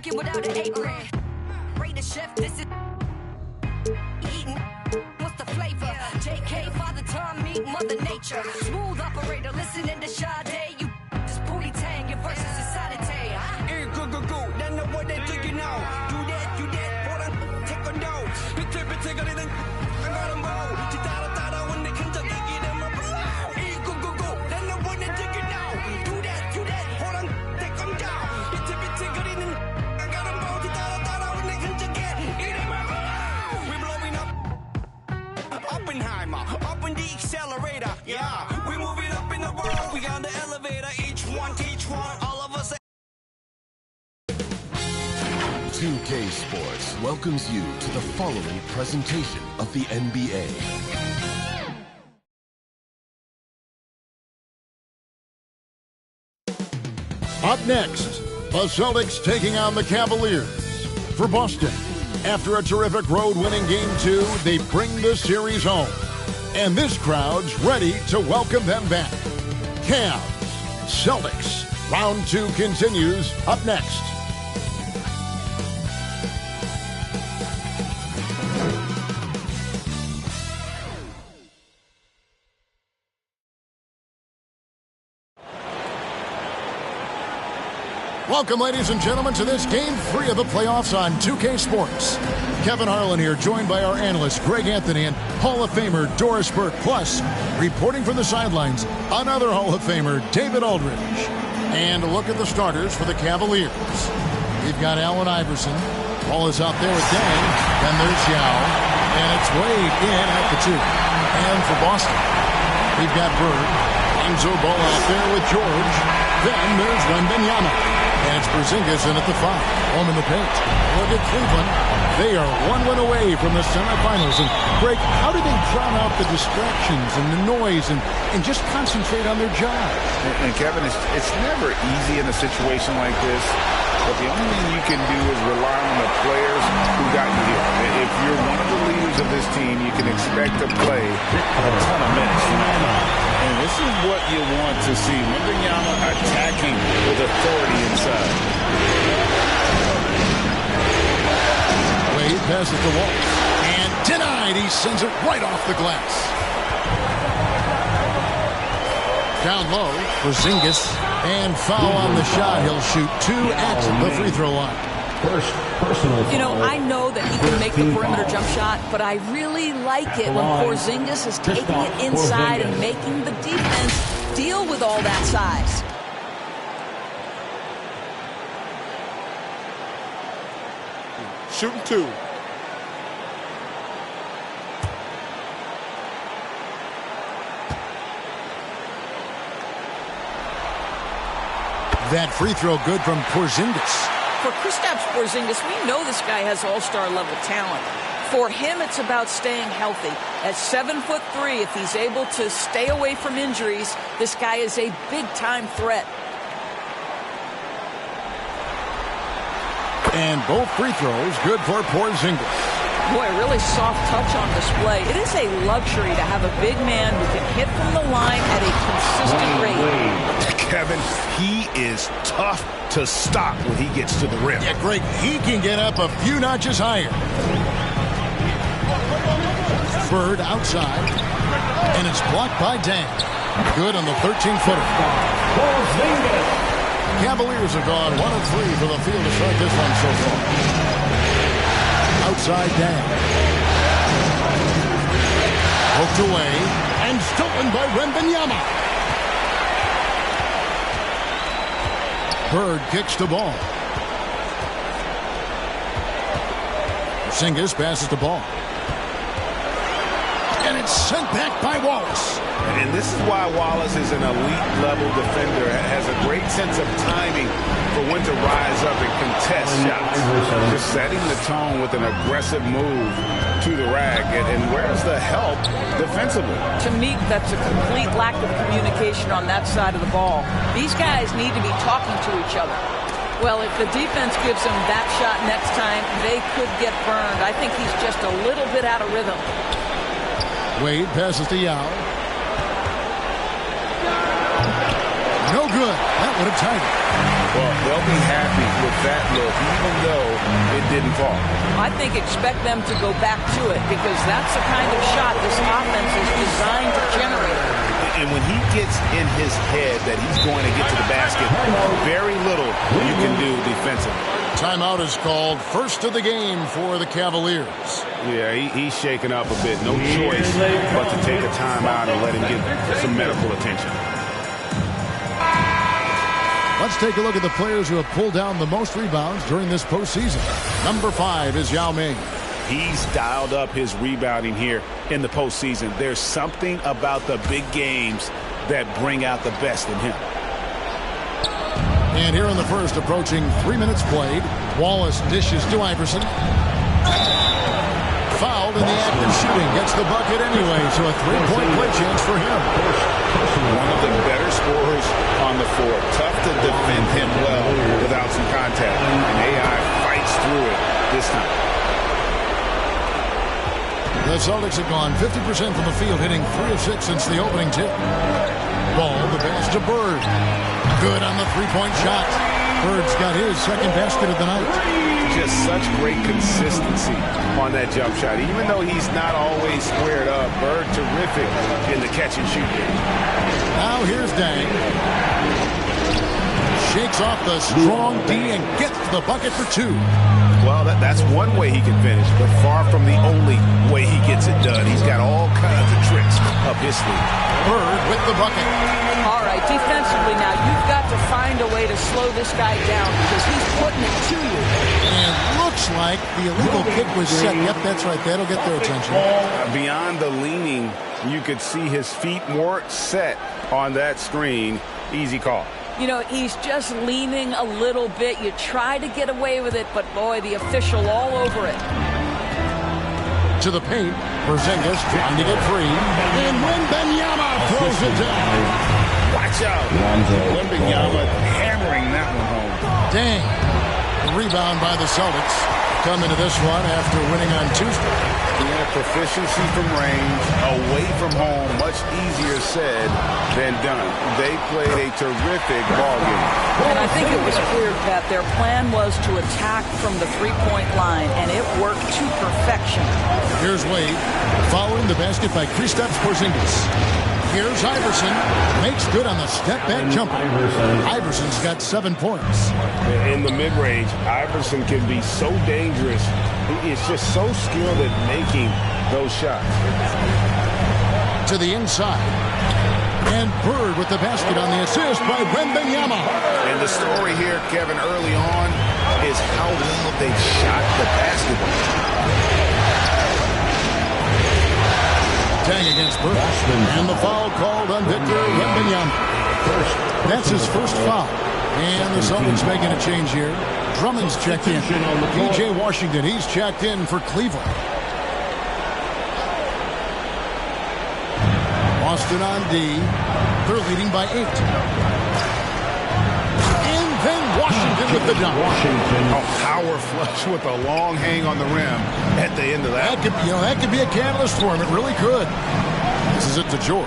cooking without an apron. Rate the chef, this is eating. What's the flavor? JK, Father Time, meet Mother Nature. Smooth operator, listening to Sade. You just booty tang, your verses is sanity. Hey, go, then the boy they took you now. Do that, hold on, take on down. Bitter, 거리는 강가는 보. 따라 when they come to 이기 them a blow. Hey, go, then the boy they took you now. Do that, hold on, take on down. Bitter, 거리는 강가는 보. 따라 when they come to eat them a blow. We blowing up. Oppenheimer, up in the accelerator. Yeah, we moving up in the world. We on the elevator. Each one, all of us. 2K Sports welcomes you to the following presentation of the NBA. Up next, the Celtics taking on the Cavaliers. For Boston, after a terrific road-winning Game 2, they bring the series home. And this crowd's ready to welcome them back. Cavs, Celtics, round 2 continues up next. Welcome, ladies and gentlemen, to this Game 3 of the playoffs on 2K Sports. Kevin Harlan here, joined by our analysts Greg Anthony and Hall of Famer Doris Burke. Plus, reporting from the sidelines, another Hall of Famer, David Aldridge. And a look at the starters for the Cavaliers. We've got Allen Iverson. Ball is out there with Dang. Then there's Yao. And it's Wade in at the 2. And for Boston, we've got Bird. Enzo ball out there with George. Then there's Wembanyama. And it's Porzingis in at the 5. Home in the paint. Look at Cleveland. They are one win away from the semifinals. And, Greg, how do they drown out the distractions and the noise and just concentrate on their jobs? And Kevin, it's never easy in a situation like this. But the only thing you can do is rely on the players who got you here. If you're one of the leaders of this team, you can expect to play a ton of minutes. And this is what you want to see. Wembanyama attacking with authority inside. Wade passes the wall. And denied. He sends it right off the glass. Down low, Porzingis. And foul on the shot. He'll shoot 2 at the free throw line. You know, I know that he can make the perimeter jump shot, but I really like it when Porzingis is taking it inside and making the defense deal with all that size. Shooting 2. That free throw good from Porzingis. For Kristaps Porzingis, we know this guy has all-star level talent. For him, it's about staying healthy. At 7'3", if he's able to stay away from injuries, this guy is a big-time threat. And both free throws good for Porzingis. Boy, really soft touch on display. It is a luxury to have a big man who can hit from the line at a consistent rate. Kevin, he is tough to stop when he gets to the rim. Yeah, Greg, he can get up a few notches higher. Bird outside, and it's blocked by Dan. Good on the 13-footer. Cavaliers have gone 1 of 3 for the field to start this one so far. Outside Dan. Poked away, and stolen by Wembanyama. Bird kicks the ball. Porzingis passes the ball. And it's sent back by Wallace. And this is why Wallace is an elite-level defender. Has a great sense of timing for when to rise up and contest shots. Just setting the tone with an aggressive move to the rack. And where's the help defensively? To me, that's a complete lack of communication on that side of the ball. These guys need to be talking to each other. Well, if the defense gives him that shot next time, they could get burned. I think he's just a little bit out of rhythm. Wade passes to Yao. No good. That would have tied it. Well, they'll be happy with that look, even though it didn't fall. I think expect them to go back to it because that's the kind of shot this offense is designed to generate. And when he gets in his head that he's going to get to the basket, very little you can do defensively. Timeout is called. First of the game for the Cavaliers. Yeah, he's shaken up a bit. No choice but to take a timeout and let him get some medical attention. Let's take a look at the players who have pulled down the most rebounds during this postseason. Number 5 is Yao Ming. He's dialed up his rebounding here in the postseason. There's something about the big games that bring out the best in him. And here in the first, approaching 3 minutes played, Wallace dishes to Iverson. Fouled in the act of shooting. Gets the bucket anyway, so a three-point play chance for him. One of the better scorers on the floor. Tough to defend him well without some contact. And AI fights through it this time. The Celtics have gone 50% from the field, hitting 3 of 6 since the opening tip. Ball, the pass to Bird. Good on the three-point shot. Bird's got his second basket of the night. Just such great consistency on that jump shot. Even though he's not always squared up, Bird terrific in the catch and shoot game. Now here's Dang. Shakes off the strong D and gets the bucket for 2. Well, that's one way he can finish, but far from the only way he gets it done. He's got all kinds of tricks up his sleeve. Bird with the bucket. All right, defensively now, you've got to find a way to slow this guy down because he's putting it to you. And looks like the illegal kick was set. Yep, that's right. That'll get their attention. Beyond the leaning, you could see his feet weren't set on that screen. Easy call. You know, he's just leaning a little bit. You try to get away with it, but boy, the official all over it. To the paint, Porzingis trying to get free. And Wembanyama throws it down. Watch out. Wembanyama hammering that one home. Dang. Rebound by the Celtics. Come into this one after winning on Tuesday. Yeah, proficiency from range, away from home, much easier said than done. They played a terrific ball game. And I think it was clear that their plan was to attack from the three-point line, and it worked to perfection. Here's Wade, following the basket by Kristaps Porzingis. Here's Iverson, makes good on the step-back jumper. Iverson's got 7 points. In the mid-range, Iverson can be so dangerous. He is just so skilled at making those shots. To the inside. And Bird with the basket on the assist by Wembanyama. And the story here, Kevin, early on is how well they shot the basketball. Dang against Bird. And the foul called on Victor Wembanyama. That's his first foul. And the Celtics making a change here. Drummond's checked in. P.J. Washington, he's checked in for Cleveland. Boston on D. They're leading by 8. And then Washington with the dunk. A power flush with a long hang on the rim at the end of that. That could be a catalyst for him. It really could. This is it to George.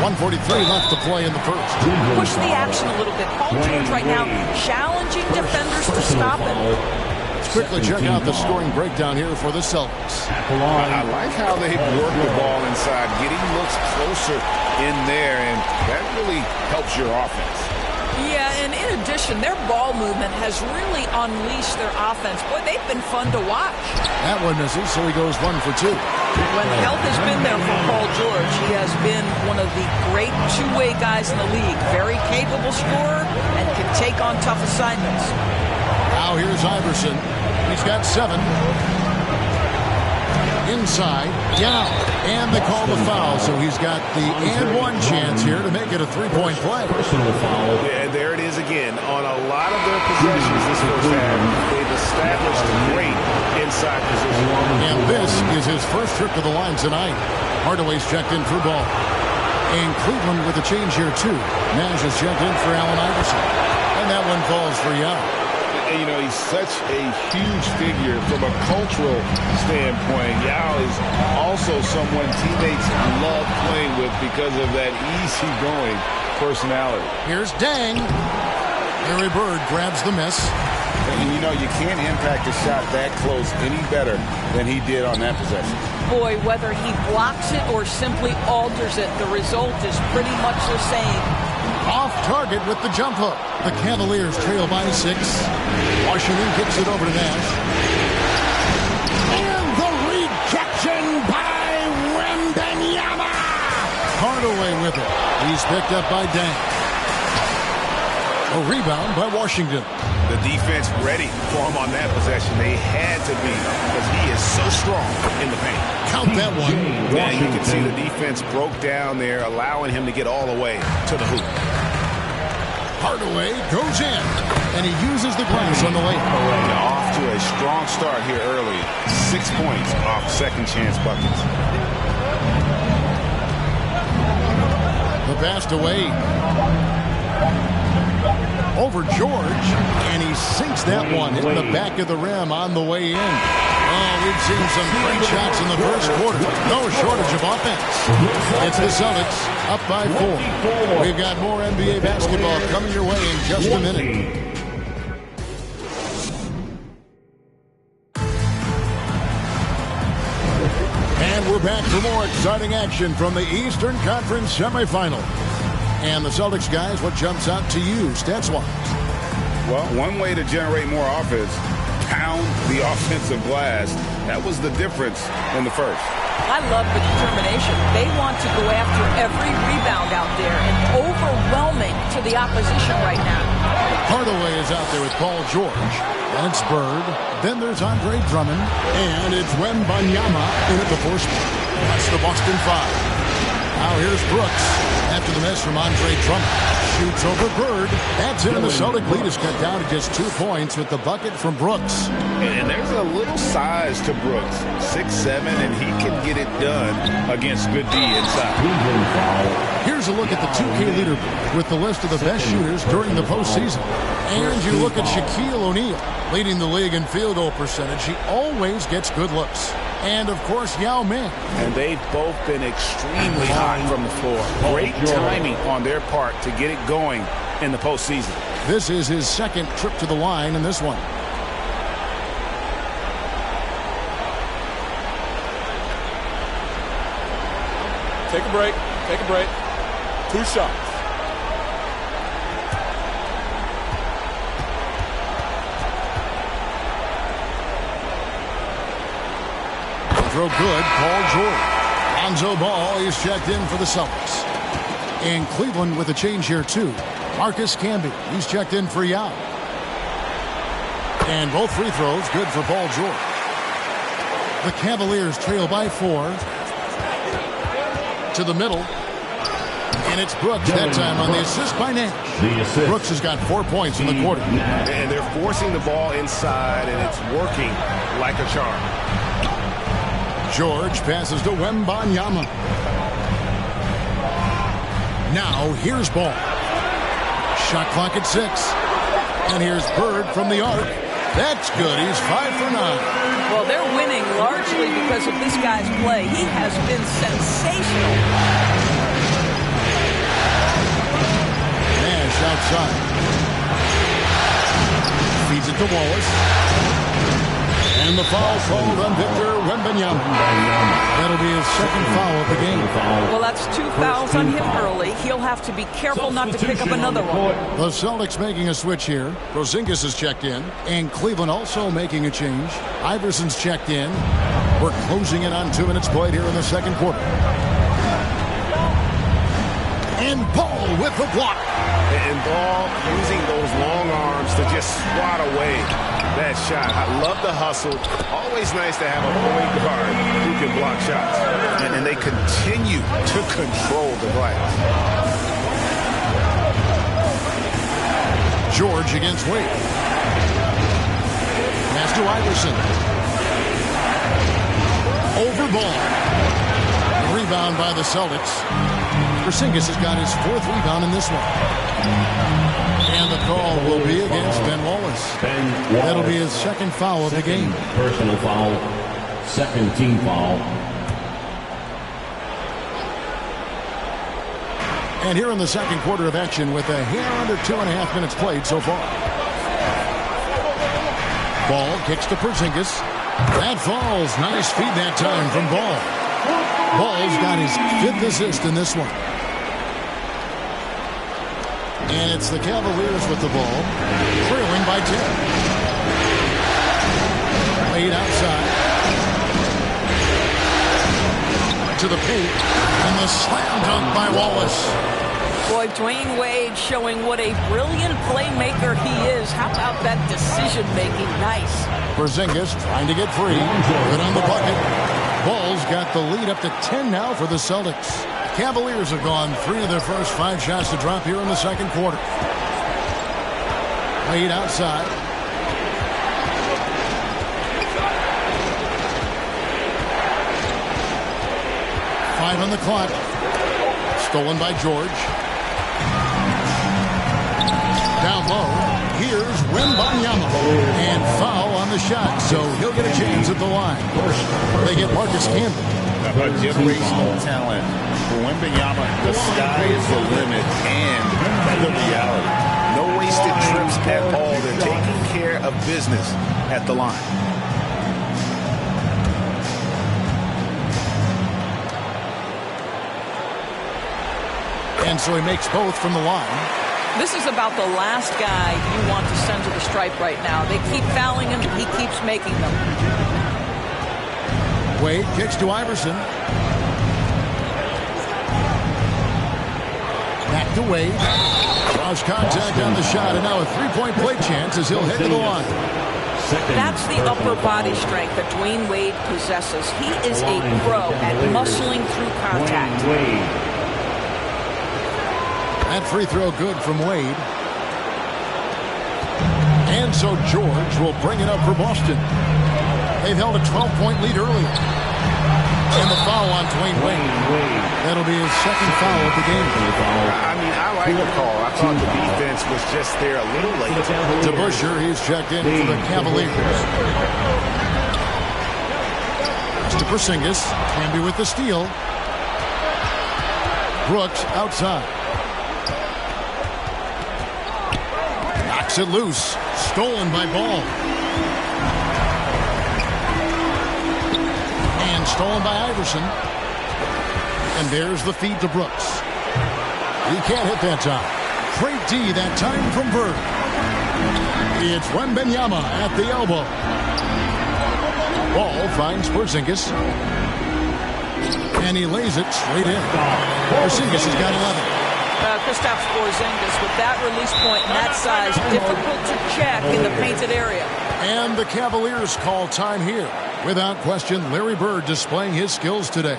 1:43 left to play in the first. Push the action a little bit. Paul George right now challenging defenders to stop him. Let's quickly check out the scoring breakdown here for the Celtics. I like how they work the ball inside, getting looks closer in there, and that really helps your offense. Yeah, and in addition, their ball movement has really unleashed their offense. Boy, they've been fun to watch. That one misses, so he goes 1 for 2. When health has been there for Paul George, he has been one of the great two-way guys in the league. Very capable scorer and can take on tough assignments. Now here's Iverson. He's got 7. Inside, down, and they call the foul, so he's got the and one chance here to make it a 3-point play. Personal foul. Yeah, there it is again. On a lot of their possessions this first half, they've established great inside position. And this is his first trip to the line tonight. Hardaway's checked in for ball. And Cleveland with a change here, too. Nash is checked in for Allen Iverson. And that one falls for Young. And, you know, he's such a huge figure from a cultural standpoint. Yao is also someone teammates love playing with because of that easygoing personality. Here's Dang. Larry Bird grabs the miss. And, you know, you can't impact a shot that close any better than he did on that possession. Boy, whether he blocks it or simply alters it, the result is pretty much the same. Off target with the jump hook. The Cavaliers trail by 6. Washington kicks it over to Nash. And the rejection by Wembanyama. Hardaway with it. He's picked up by Dang. A rebound by Washington. The defense ready for him on that possession. They had to be because he is so strong in the paint. Count that one. Yeah, you can see the defense broke down there, allowing him to get all the way to the hoop. Hardaway goes in, and he uses the glass on the layup. Off to a strong start here early. 6 points off second chance buckets. The pass to Wade. Over George, and he sinks that one, hitting the back of the rim on the way in. Oh, we've seen some great shots in the first quarter. No shortage of offense. It's the Celtics up by 4. We've got more NBA basketball coming your way in just a minute. And we're back for more exciting action from the Eastern Conference semifinal. And the Celtics guys, what jumps out to you stats-wise? Well, one way to generate more offense, pound the offensive glass. That was the difference in the first. I love the determination. They want to go after every rebound out there and overwhelming to the opposition right now. Hardaway is out there with Paul George. And it's Bird. Then there's Andre Drummond. And it's Wembanyama in at the force. That's the Boston 5. Now here's Brooks. After the miss from Andre Drummond. Shoots over Bird. That's it, and the Celtic lead is cut down to just 2 points with the bucket from Brooks. And there's a little size to Brooks. 6'7", and he can get it done against good D inside. Here's a look at the 2K leaderboard with the list of the best shooters during the postseason. And you look at Shaquille O'Neal, leading the league in field goal percentage. He always gets good looks. And, of course, Yao Ming. And they've both been extremely hot from the floor. Great timing on their part to get it going in the postseason. This is his second trip to the line in this one. Take a break. Take a break. 2 shots. Throw good, Paul George. Lonzo Ball is checked in for the Celtics. And Cleveland with a change here, too. Marcus Camby, he's checked in for Yao. And both free throws good for Paul George. The Cavaliers trail by 4. To the middle. And it's Brooks that time on the assist by Nash. Brooks has got 4 points in the quarter. And they're forcing the ball inside, and it's working like a charm. George passes to Wembanyama. Now here's Ball. Shot clock at 6. And here's Bird from the arc. That's good. He's 5 for 9. Well, they're winning largely because of this guy's play. He has been sensational. Nash outside. Feeds it to Wallace. And the foul called on Victor Wembanyama. That'll be his second foul of the game. Well, that's 2 fouls on him early. He'll have to be careful not to pick up another one. The Celtics making a switch here. Porzingis is checked in. And Cleveland also making a change. Iverson's checked in. We're closing in on 2 minutes played here in the second quarter. And Ball with the block. And Ball using those long arms to just swat away that shot. I love the hustle. Always nice to have a point guard who can block shots. And they continue to control the glass. George against Wade. Pass to Iverson. Over Ball. Rebound by the Celtics. Porzingis has got his 4th rebound in this one. And the call will be against Ben Wallace. Wallace. That'll be his second foul of the game. Personal foul, second team foul. And here in the second quarter of action with a hair under 2.5 minutes played so far. Ball kicks to Porzingis. That falls. Nice feed that time from Ball. Ball's got his 5th assist in this one. And it's the Cavaliers with the ball, trailing by 10. Laid outside. To the paint. And the slam dunk by Wallace. Boy, Dwayne Wade showing what a brilliant playmaker he is. How about that decision-making? Nice. Porzingis trying to get free. Good on the bucket. Ball's got the lead up to 10 now for the Celtics. Cavaliers have gone 3 of their first 5 shots to drop here in the second quarter. Laid outside. Five on the clock. Stolen by George. Down low. Here's Wembanyama. And foul on the shot, so he'll get a chance at the line. They get Marcus Camby. A generational talent. For Wembanyama, the sky is the limit and the reality. No wasted trips at all. They're taking care of business at the line. And so he makes both from the line. This is about the last guy you want to send to the stripe right now. They keep fouling him. He keeps making them. Wade kicks to Iverson. Back to Wade. Draws contact on the shot, and now a three-point play chance as he'll head to the line. That's the upper body strength that Dwayne Wade possesses. He is a pro at muscling through contact. That free throw good from Wade. And so George will bring it up for Boston. They've held a 12-point lead earlier. And the foul on Dwayne Wade. That'll be his second foul of the game. I mean, I like the call. I thought the defense was just there a little late. To Busher, he's checked in for the Cavaliers. To Porzingis. Camby with the steal. Brooks outside. Knocks it loose. Stolen by Ball. And stolen by Iverson. And there's the feed to Brooks. He can't hit that time. Great D that time from Bird. It's Wembanyama at the elbow. Ball finds Porzingis. And he lays it straight in. Porzingis has got 11. Kristaps Porzingis with that release point and that size, difficult to check in the painted area. And the Cavaliers call time here. Without question, Larry Bird displaying his skills today.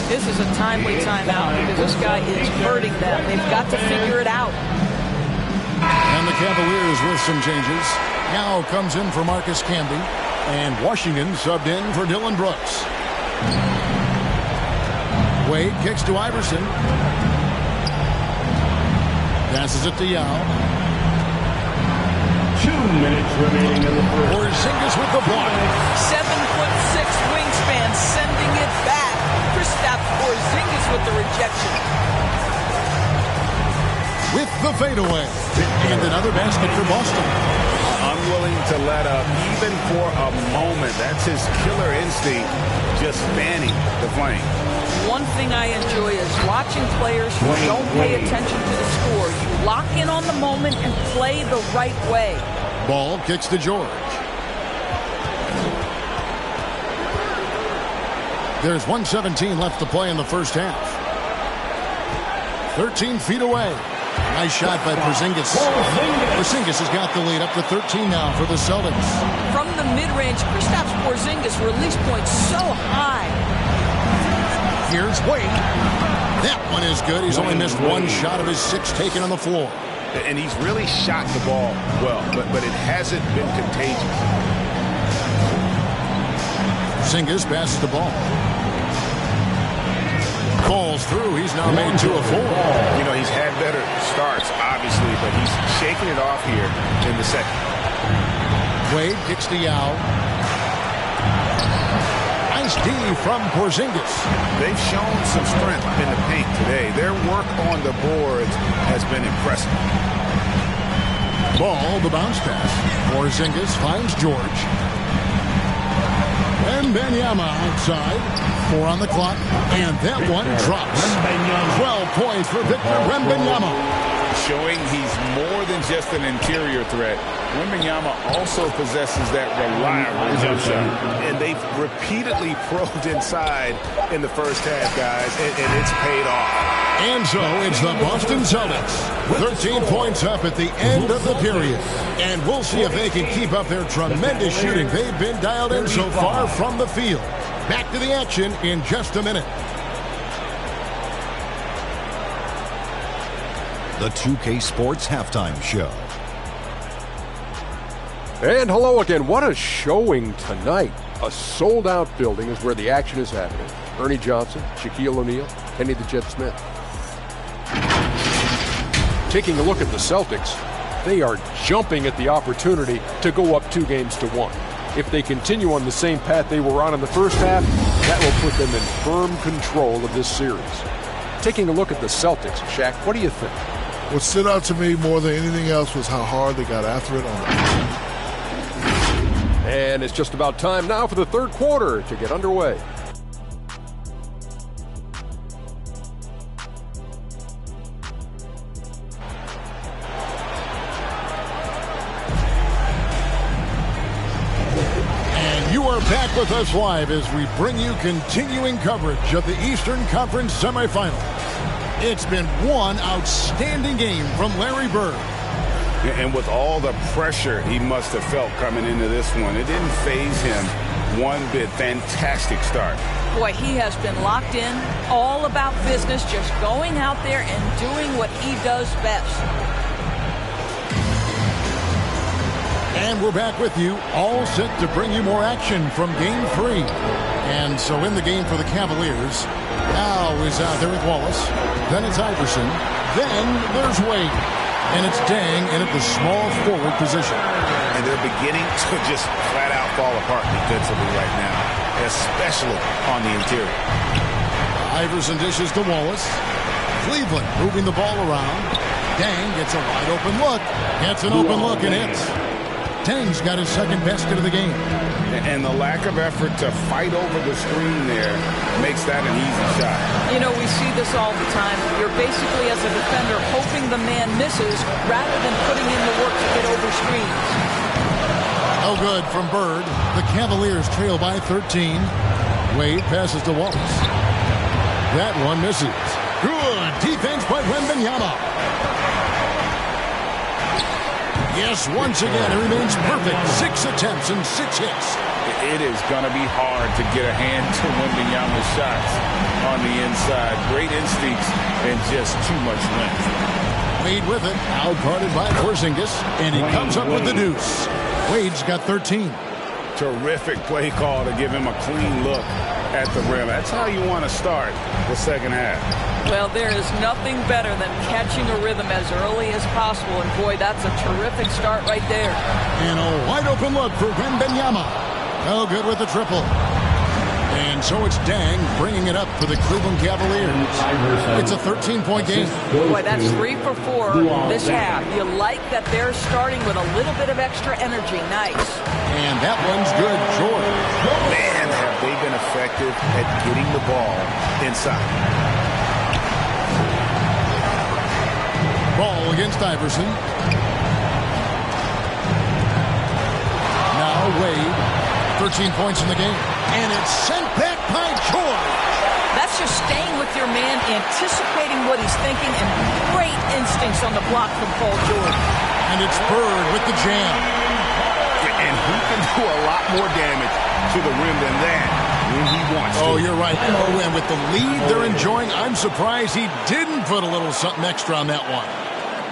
This is a timely timeout because this guy is hurting them. They've got to figure it out. And the Cavaliers with some changes. Now comes in for Marcus Camby. And Washington subbed in for Dylan Brooks. Wade kicks to Iverson. Passes it to Yao. 2 minutes remaining in the first. Porzingis with the block. 7'6" wingspan, sending it back. Kristaps Porzingis with the rejection. With the fadeaway. And another basket for Boston. Unwilling to let up, even for a moment. That's his killer instinct, just fanning the flame. One thing I enjoy is watching players who don't pay attention to the score. You lock in on the moment and play the right way. Ball kicks to George. There's 1:17 left to play in the first half. 13 feet away. Nice shot by Porzingis. Porzingis has got the lead up to 13 now for the Celtics. From the mid-range, Kristaps Porzingis release point so high. Here's Wade. That one is good. He's only missed one shot of his 6 taken on the floor. And he's really shot the ball well, but it hasn't been contagious. Porzingis passes the ball. falls through. He's now made 2 of 4. You know, he's had better starts, obviously, but he's shaking it off here in the second. Wade kicks to Yao. Nice D from Porzingis. They've shown some strength in the paint today. Their work on the boards has been impressive. Ball, the bounce pass. Porzingis finds George. Wembanyama outside. 4 on the clock. And that one drops. 12 points for Victor Wembanyama. Showing he's more than just an interior threat. Wembanyama also possesses that reliable jump shot. And they've repeatedly probed inside in the first half, guys, and it's paid off. And so it's the Boston Celtics. 13 points up at the end of the period. And we'll see if they can keep up their tremendous shooting. They've been dialed in so far from the field. Back to the action in just a minute. The 2K Sports Halftime Show. And hello again. What a showing tonight. A sold-out building is where the action is happening. Ernie Johnson, Shaquille O'Neal, Kenny the Jet Smith. Taking a look at the Celtics, they are jumping at the opportunity to go up 2-1. If they continue on the same path they were on in the first half, that will put them in firm control of this series. Taking a look at the Celtics, Shaq, what do you think? What stood out to me more than anything else was how hard they got after it on the And it's just about time now for the third quarter to get underway. And you are back with us live as we bring you continuing coverage of the Eastern Conference semifinals. It's been one outstanding game from Larry Bird. And with all the pressure he must have felt coming into this one, it didn't faze him one bit. Fantastic start. Boy, he has been locked in, all about business, just going out there and doing what he does best. And we're back with you, all set to bring you more action from Game 3. And so in the game for the Cavaliers, Al is out there with Wallace. Then it's Iverson. Then there's Wade. And it's Dang in at the small forward position. And they're beginning to just flat out fall apart defensively right now, especially on the interior. Iverson dishes to Wallace. Cleveland moving the ball around. Dang gets a wide open look. Gets an open look and hits. Dang's got his second basket of the game. And the lack of effort to fight over the screen there makes that an easy shot. You know, we see this all the time. You're basically, as a defender, hoping the man misses rather than putting in the work to get over screens. No good from Bird. The Cavaliers trail by 13. Wade passes to Wallace. That one misses. Good defense by Wembanyama. Yes, once again, it remains perfect. 6 attempts and 6 hits. It is going to be hard to get a hand to Wembanyama's shots on the inside. Great instincts and just too much length. Wade with it, out-guarded by Porzingis, and he comes up with the deuce. Wade's got 13. Terrific play call to give him a clean look at the rim. That's how you want to start the second half. Well, there is nothing better than catching a rhythm as early as possible, and boy, that's a terrific start right there. And a wide-open look for Wembanyama. No good with the triple. And so it's Dang bringing it up for the Cleveland Cavaliers. It's a 13-point game. Boy, that's 3 for 4 this half. You like that they're starting with a little bit of extra energy. Nice. And that one's good. George. Man, have they been effective at getting the ball inside. Ball against Iverson. Now Wade. 13 points in the game. And it's sent back by George. That's just staying with your man, anticipating what he's thinking, and great instincts on the block from Paul George. And it's Bird with the jam. And who can do a lot more damage to the rim than that when he wants to? Oh, you're right. Oh, and with the lead they're enjoying, I'm surprised he didn't put a little something extra on that one.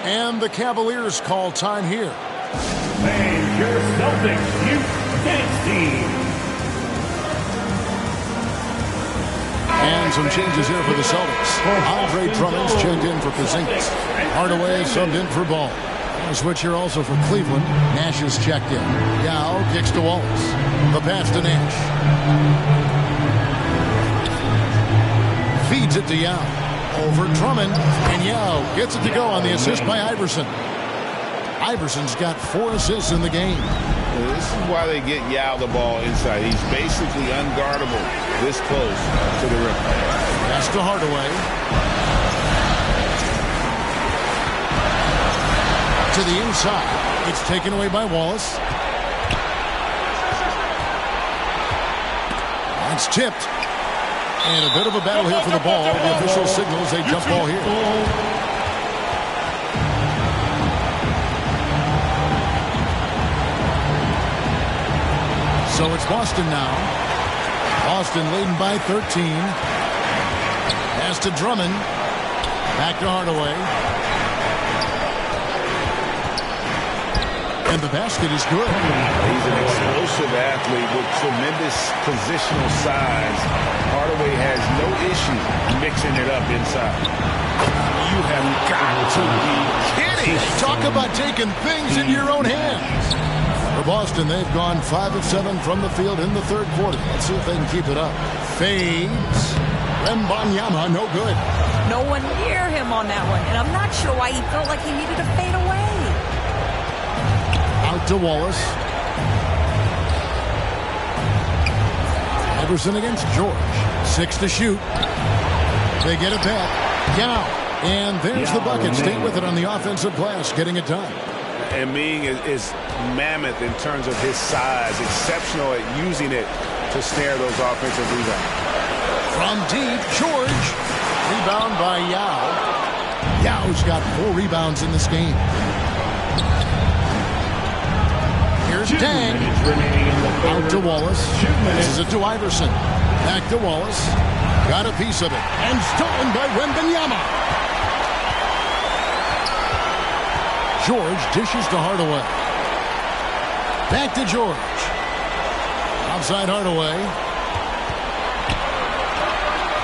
And the Cavaliers call time here. And your Celtics youth tennis team. And some changes here for the Celtics. Andre Drummond's checked in for Porzingis. Hardaway subbed in for Ball. A switch here also for Cleveland. Nash is checked in. Yao kicks to Wallace. The pass to Nash. Feeds it to Yao. Over Drummond. And Yao gets it to go on the assist by Iverson. Iverson's got 4 assists in the game. This is why they get Yao the ball inside. He's basically unguardable this close to the rim. Pass to Hardaway. To the inside. It's taken away by Wallace. It's tipped. And a bit of a battle here for the ball. The official signals a jump ball here. So it's Boston now. Boston leading by 13. Pass to Drummond. Back to Hardaway. And the basket is good. He's an explosive athlete with tremendous positional size. Hardaway has no issue mixing it up inside. You have got to be kidding. Talk about taking things in your own hands. For Boston, they've gone 5 of 7 from the field in the third quarter. Let's see if they can keep it up. Fades. Wembanyama, no good. No one near him on that one. And I'm not sure why he felt like he needed to fade away. Out to Wallace. Iverson against George. 6 to shoot. They get it back. Yao. And there's the bucket. Stay with it on the offensive glass, getting it done. And Ming is mammoth in terms of his size. Exceptional at using it to snare those offensive rebounds. From deep, George. Rebound by Yao. Yao's got 4 rebounds in this game. Here's Dang. Out to Wallace. This is it to Iverson. Back to Wallace. Got a piece of it. And stolen by Wembanyama. George dishes to Hardaway. Back to George. Outside Hardaway.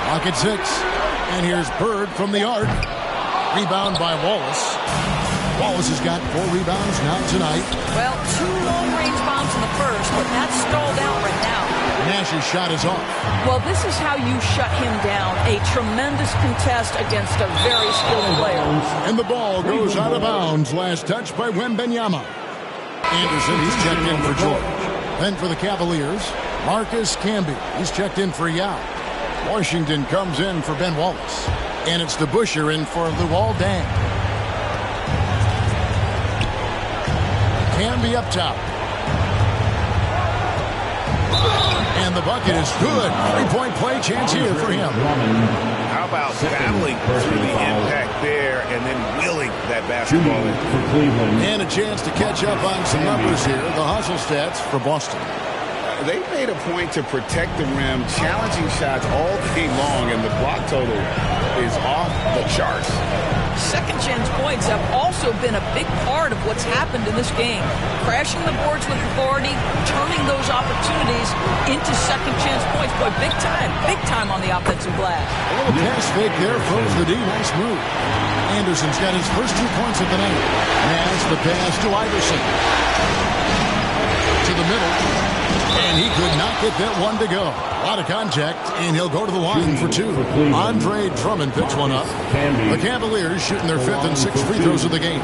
Clock at 6. And here's Bird from the arc. Rebound by Wallace. Wallace has got 4 rebounds now tonight. Well, 2 long-range bombs in the first, but that's stalled out right now. Nash's shot is off. Well, this is how you shut him down. A tremendous contest against a very skilled player. And the ball goes out of bounds. Last touch by Wembanyama. Anderson, he's checked in for George. Then for the Cavaliers, Marcus Camby. He's checked in for Yao. Washington comes in for Ben Wallace. And it's the Busher in for Luol Deng. Camby up top. And the bucket is good. 3-point play chance here for him. How about battling through the impact there and then willing that basketball in? And a chance to catch up on some numbers here. The hustle stats for Boston. They made a point to protect the rim, challenging shots all game long, and the block total is off the charts. Second chance points have also been a big part of what's happened in this game. Crashing the boards with authority, turning those opportunities into second chance points. Boy, big time on the offensive glass. A little pass fake there, froze the D. Nice move. Anderson's got his first 2 points of the night. Has the pass to Iverson. To the middle. And he could not get that one to go. A lot of contact, and he'll go to the line for 2. Andre Drummond picks one up. The Cavaliers shooting their 5th and 6th free throws of the game.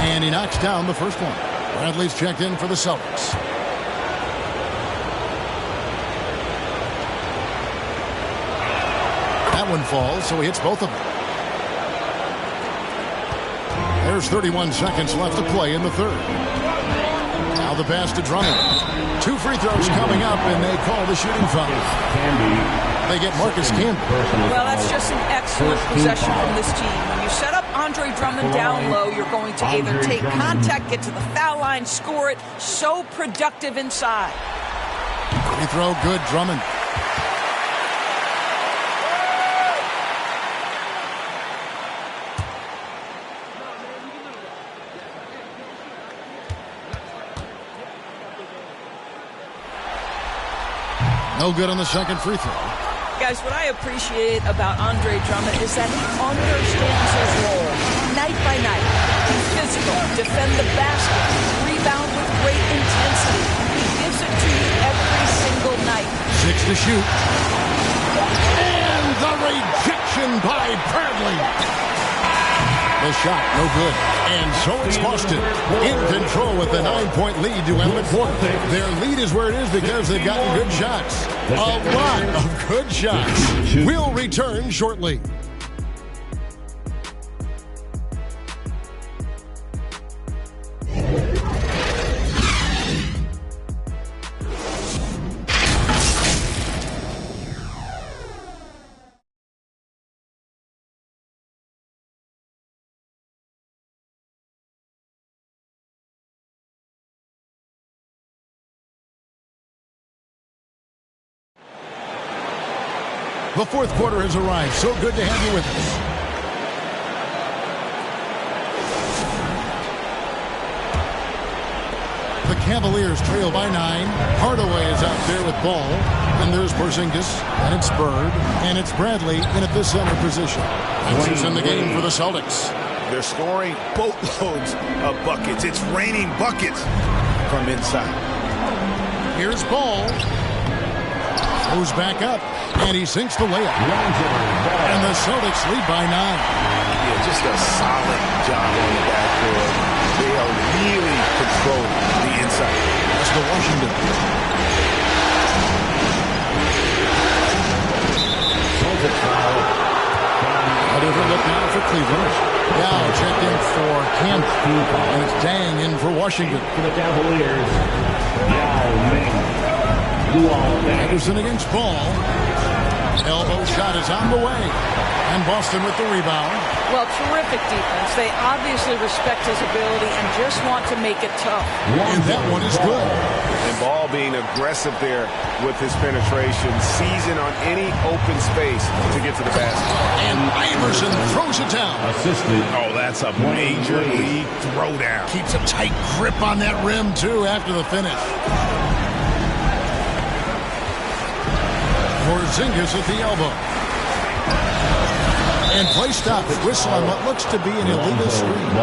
And he knocks down the first one. Bradley's checked in for the Celtics. That one falls, so he hits both of them. There's 31 seconds left to play in the third. Now the pass to Drummond. 2 free throws coming up, and they call the shooting foul. They get Marcus Camby. Well, that's just an excellent possession from this team. When you set up Andre Drummond down low, you're going to either take contact, get to the foul line, score it. So productive inside. Free throw good, Drummond. No good on the second free throw. Guys, what I appreciate about Andre Drummond is that he understands his role night by night. He's physical, defend the basket, rebound with great intensity. He gives it to you every single night. 6 to shoot. And the rejection by Bradley. The shot, no good. And so it's Boston in control with the 9-point lead to end the quarter. Their lead is where it is because they've gotten good shots. A lot of good shots. We'll return shortly. The fourth quarter has arrived. So good to have you with us. The Cavaliers trail by 9. Hardaway is out there with ball. And there's Porzingis. And it's Bird. And it's Bradley in at the center position. And who's in the game for the Celtics? They're scoring boatloads of buckets. It's raining buckets from inside. Here's Ball. Goes back up. And he sinks the layup. And the Celtics lead by 9. Yeah, just a solid job on the backboard. They are really controlling the inside. That's to Washington. A different look now for Cleveland. Now checked in for Kemp. And it's Dang in for Washington. For the Cavaliers, Yao Ming. Anderson against Ball. Elbow shot is on the way. And Boston with the rebound. Well, terrific defense. They obviously respect his ability and just want to make it tough. And that one is good. And Ball being aggressive there with his penetration, seizing on any open space to get to the basket. And Iverson throws it down. Assisted. Oh, that's a major league throwdown. Keeps a tight grip on that rim, too, after the finish. Porzingis at the elbow. And play stop. Whistle on what looks to be an illegal screen.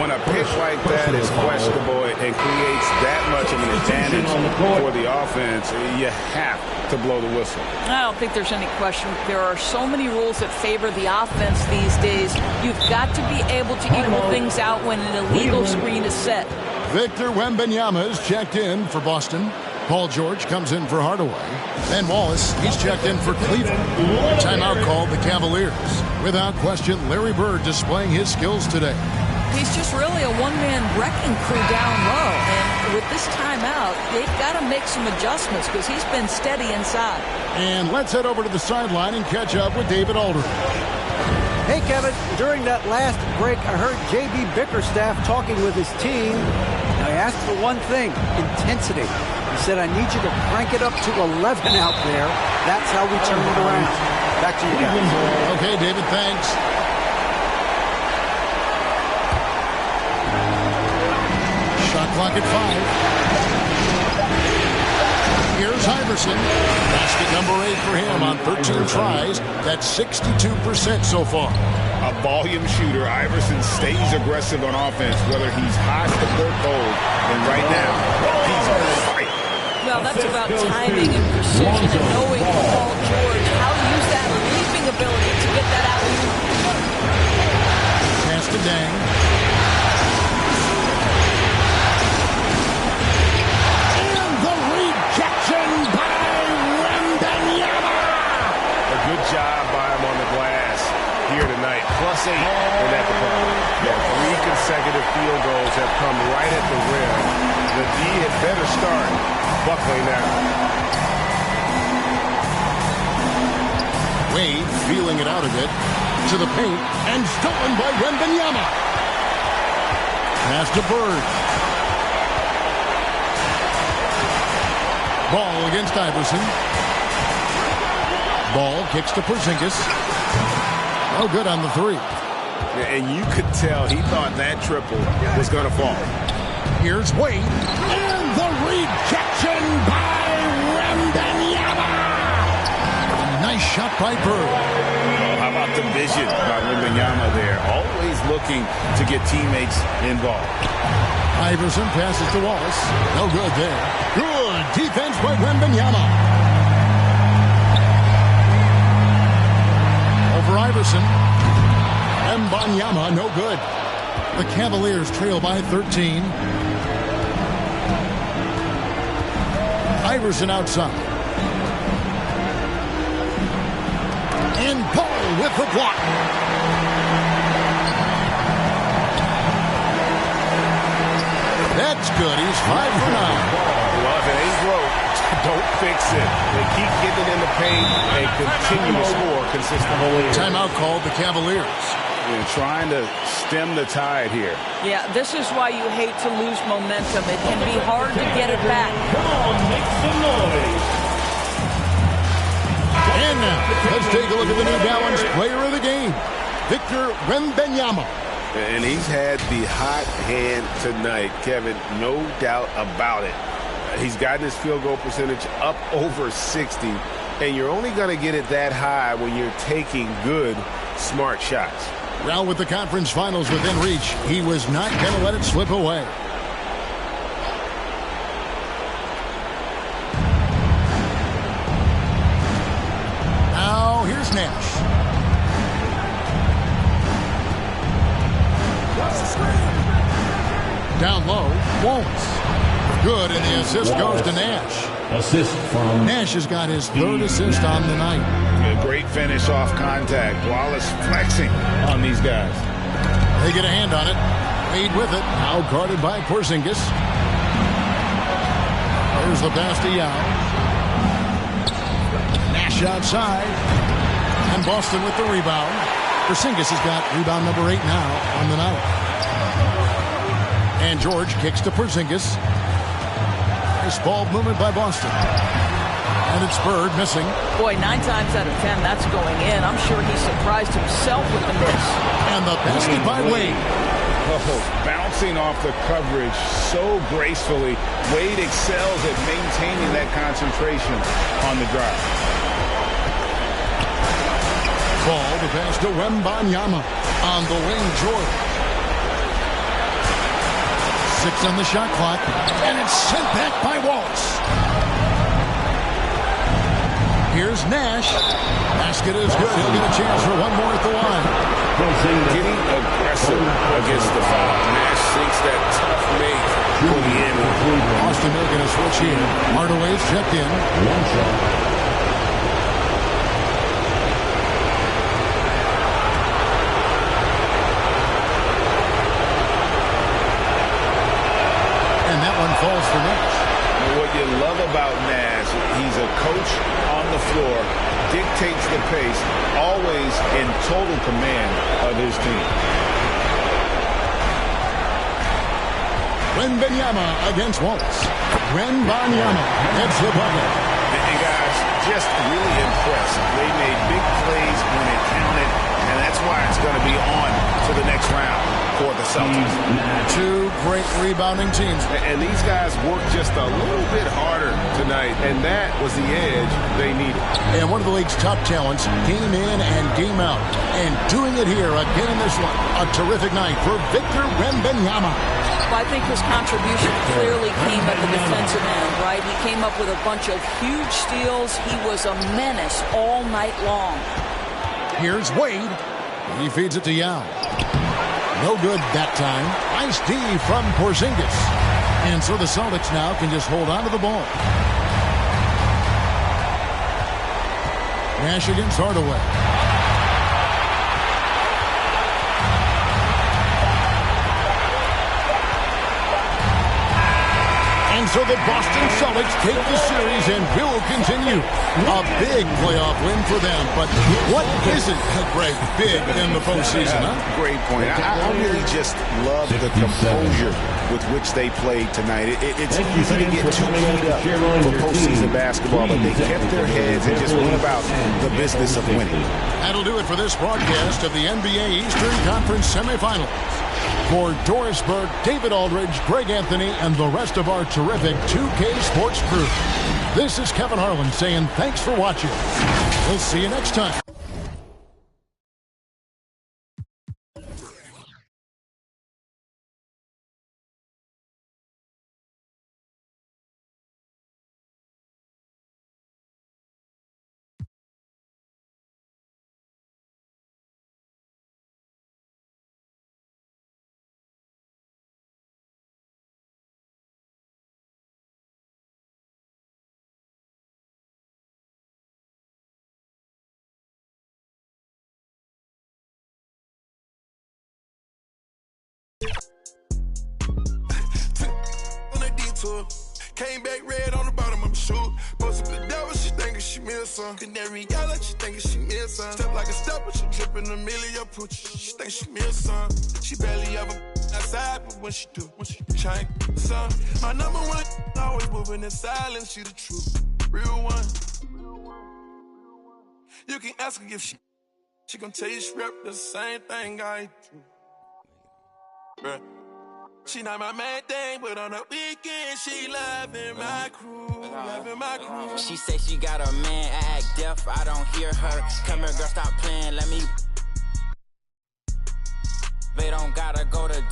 When a pitch like that is questionable and creates that much of an advantage for the offense, you have to blow the whistle. I don't think there's any question. There are so many rules that favor the offense these days. You've got to be able to equal things out when an illegal screen is set. Victor Wembanyama is checked in for Boston. Paul George comes in for Hardaway. And Wallace, he's checked in for Cleveland. Timeout called the Cavaliers. Without question, Larry Bird displaying his skills today. He's just really a one-man wrecking crew down low. And with this timeout, they've got to make some adjustments because he's been steady inside. And let's head over to the sideline and catch up with David Aldridge. Hey, Kevin, during that last break, I heard J.B. Bickerstaff talking with his team. Now, he asked for one thing, intensity. He said, I need you to crank it up to 11 out there. That's how we turn it around. Back to you guys. Okay, David, thanks. Shot clock at 5. Here's Iverson. Basket number 8 for him on 13 tries. That's 62% so far. A volume shooter, Iverson stays aggressive on offense, whether he's hot or cold. And right now, he's on fire. Well, that's about timing and precision and knowing Paul George how to use that leaping ability to get that out. Pass to Dang. And the rejection by Wembanyama. A good job by him on the glass here tonight. +8 in that department. Yeah, 3 consecutive field goals have come right at the rim. The D had better start buckling now. Wade feeling it out a bit to the paint and stolen by Wembanyama. Pass to Bird. Ball against Iverson. Ball kicks to Porzingis. No good on the 3. And you could tell he thought that triple was going to fall. Here's Wade. And the rejection by Wembanyama. Nice shot by Bird. Oh, how about the vision by Wembanyama there? Always looking to get teammates involved. Iverson passes to Wallace. No good there. Good defense by Wembanyama. Over Iverson. Wembanyama, no good. The Cavaliers trail by 13. Iverson outside. And Paul with the block. That's good. He's 5 for 9. Well, if it ain't broke, don't fix it. They keep getting in the paint and continue to score consistently. Timeout called the Cavaliers. They're trying to stem the tide here. Yeah, this is why you hate to lose momentum. It can be hard to get it back. Come on, make some noise. And now, let's take a look at the New Balance player of the game, Victor Wembanyama. And he's had the hot hand tonight, Kevin, no doubt about it. He's gotten his field goal percentage up over 60, and you're only going to get it that high when you're taking good, smart shots. Well, with the conference finals within reach, he was not going to let it slip away. Now, here's Nash. Down low, Wallace. Good, and the assist goes to Nash. Assist from Nash has got his 3rd assist on the night. A great finish off contact. Wallace flexing on these guys. They get a hand on it. Wade with it. Now guarded by Porzingis. There's the pass to Yao. Nash outside. And Boston with the rebound. Porzingis has got rebound number 8 now on the night. And George kicks to Porzingis. Nice ball movement by Boston. And it's Bird missing. Boy, 9 times out of 10, that's going in. I'm sure he surprised himself with the miss. And the basket by Wade. Oh, bouncing off the coverage so gracefully. Wade excels at maintaining that concentration on the drive. Ball to pass to Wembanyama. On the wing, George. 6 on the shot clock. And it's sent back by Wallace. Here's Nash. Basket is good. He'll get a chance for one more at the line. Getting aggressive against the foul. Nash sinks that tough make for the end. Boston making a switch here. Hardaway's checked in. one shot. And that one falls for Nash. What you love about Nash, he's a coach on the floor, dictates the pace, always in total command of his team. Wembanyama against Wallace. Wembanyama gets the bucket. And guys, just really impressed. They made big plays when it counted, and that's why it's going to be on to the next round for the Celtics. 2 great rebounding teams. And these guys worked just a little bit harder tonight, and that was the edge they needed. And one of the league's top talents, game in and game out. And doing it here again in this one. A terrific night for Victor Wembanyama. Well, I think his contribution clearly came at the defensive end, right? He came up with a bunch of huge steals. He was a menace all night long. Here's Wade. He feeds it to Yao. No good that time. Nice D from Porzingis. And so the Celtics now can just hold on to the ball. Nash against Hardaway. And so the Boston Celtics take the series and will continue. A big playoff win for them. But what isn't, Greg, big in the postseason, huh? Great point. I really just love the composure with which they played tonight. It's easy to get too keyed up for postseason basketball, but they kept their heads and just went about the business of winning. That'll do it for this broadcast of the NBA Eastern Conference semifinals. For Doris Burke, David Aldridge, Greg Anthony, and the rest of our terrific 2K Sports crew, this is Kevin Harlan saying thanks for watching. We'll see you next time. On a detour, came back red on the bottom of my shoe. Posted the devil, she thinking she meals some. Canary yellow, she thinking she meals some. Step like a stepper, she dripping a million pooch. She think she meals some. She barely ever outside, but when she do, change some. My number one, always moving in silence. She the truth, real one. You can ask her if she gon' tell you she rep the same thing I do. Bruh. She not my main thing, but on the weekend, she loving my crew, loving my crew. She say she got a man, I act deaf, I don't hear her. Come here, girl, stop playing, let me. They don't gotta go to